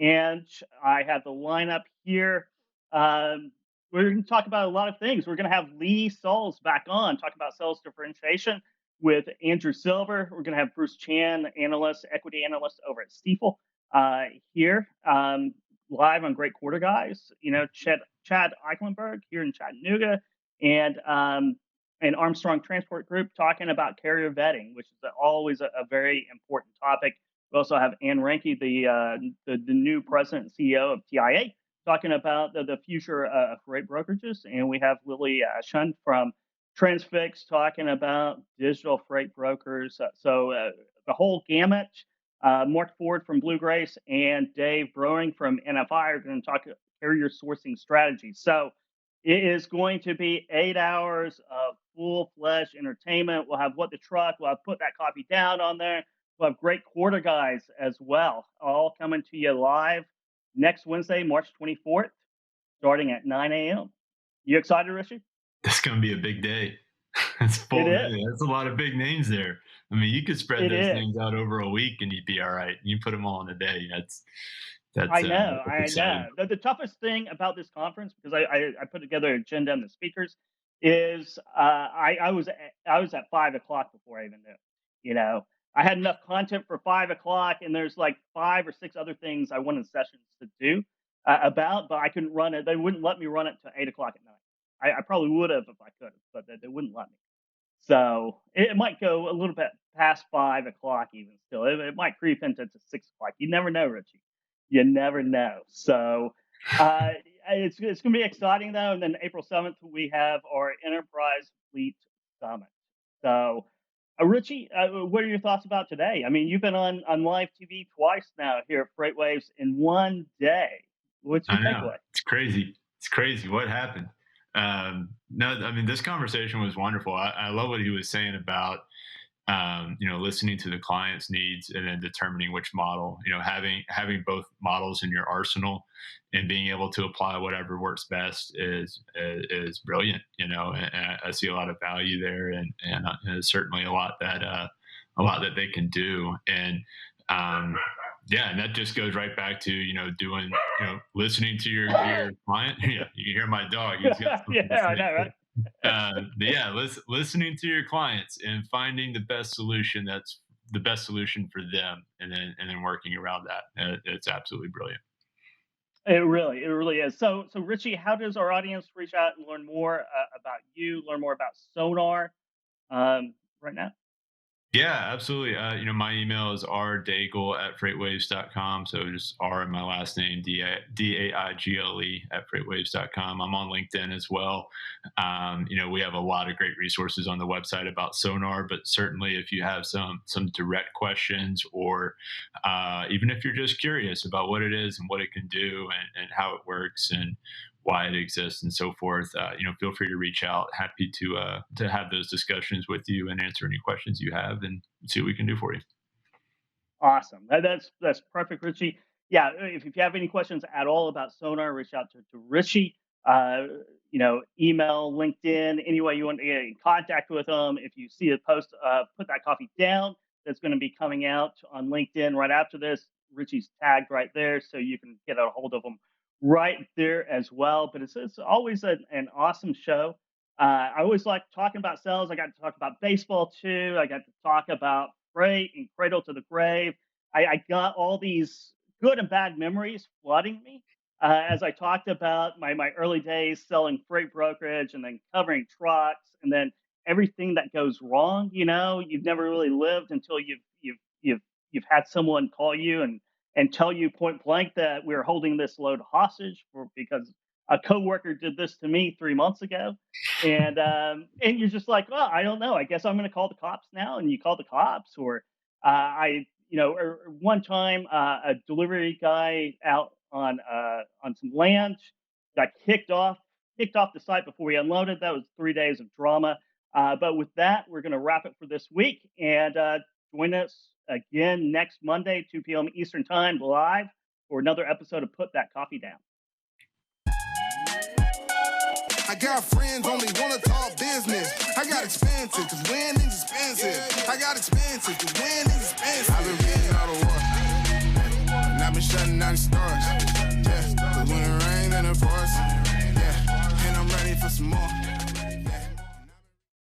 And I have the lineup here. We're going to talk about a lot of things. We're going to have Lee Sauls back on, talk about sales differentiation with Andrew Silver. We're going to have Bruce Chan, equity analyst over at Stifel, here, live on Great Quarter Guys. Chad Eichenberg here in Chattanooga, and Armstrong Transport Group talking about carrier vetting, which is always a very important topic. We also have Ann Ranke, the new president and CEO of TIA, talking about the future of freight brokerages. And we have Lily Shund from Transfix talking about digital freight brokers. So the whole gamut. Mark Ford from Blue Grace and Dave Browning from NFI are going to talk carrier sourcing strategies. So it is going to be 8 hours of full-fledged entertainment. We'll have What the Truck. We'll have Put That Coffee Down on there. We'll have Great Quarter Guys as well, all coming to you live next Wednesday, March 24th, starting at 9 a.m. You excited, Richie? That's going to be a big day. That's full day. That's a lot of big names there. I mean, you could spread those names out over a week and you'd be all right. You put them all in a day. I know. The toughest thing about this conference, because I put together an agenda and the speakers, is I was at 5 o'clock before I even knew. I had enough content for 5 o'clock, and there's like 5 or 6 other things I wanted sessions to do but I couldn't run it. They wouldn't let me run it till 8 o'clock at night. I probably would have if I could, but they wouldn't let me. So it might go a little bit past 5 o'clock even still. It might creep into 6 o'clock. You never know, Richie. You never know. So it's going to be exciting, though. And then April 7th, we have our Enterprise Fleet Summit. So, Richie, what are your thoughts about today? I mean, you've been on live TV twice now here at FreightWaves in one day. What's your takeaway? It's crazy. It's crazy. What happened? No, I mean, this conversation was wonderful. I love what he was saying about, listening to the client's needs and then determining which model, having both models in your arsenal and being able to apply whatever works best is brilliant, and I see a lot of value there and certainly a lot that they can do. And, and that just goes right back to, listening to your client. Yeah, you can hear my dog. He's got I know, right? Listening to your clients and finding the best solution that's the best solution for them, and then working around that. It's absolutely brilliant. It really is. So Richie, how does our audience reach out and learn more about you, learn more about SONAR right now? Yeah, absolutely. My email is rdaigle@freightwaves.com. So just R in my last name, Daigle @freightwaves.com. I'm on LinkedIn as well. We have a lot of great resources on the website about SONAR, but certainly if you have some direct questions, or even if you're just curious about what it is and what it can do and how it works and why it exists and so forth, feel free to reach out. Happy to have those discussions with you and answer any questions you have and see what we can do for you. Awesome. That's perfect, Richie. Yeah, if you have any questions at all about SONAR, reach out to Richie. Email, LinkedIn, any way you want to get in contact with them. If you see a post, Put That Coffee Down, that's going to be coming out on LinkedIn right after this. Richie's tagged right there, so you can get a hold of them right there as well. But it's always an awesome show. I always like talking about sales. I got to talk about baseball too. I got to talk about freight and cradle to the grave. I got all these good and bad memories flooding me as I talked about my early days selling freight brokerage and then covering trucks and then everything that goes wrong. You've never really lived until you've had someone call you and tell you point blank that we're holding this load hostage because a coworker did this to me 3 months ago. And you're just like, well, I don't know. I guess I'm going to call the cops now. And you call the cops. Or one time a delivery guy out on some land got kicked off the site before we unloaded. That was 3 days of drama. But with that, we're going to wrap it for this week. And join us again next Monday, 2 p.m. Eastern Time, live for another episode of Put That Coffee Down. I got friends only wanna talk business. I got expensive, cause winning's expensive. I got expensive, cause winning's expensive. I've been reading all the war, and I've been shutting down the stars. Yeah, cause when it rains, then it pours. Yeah, and I'm ready for some more.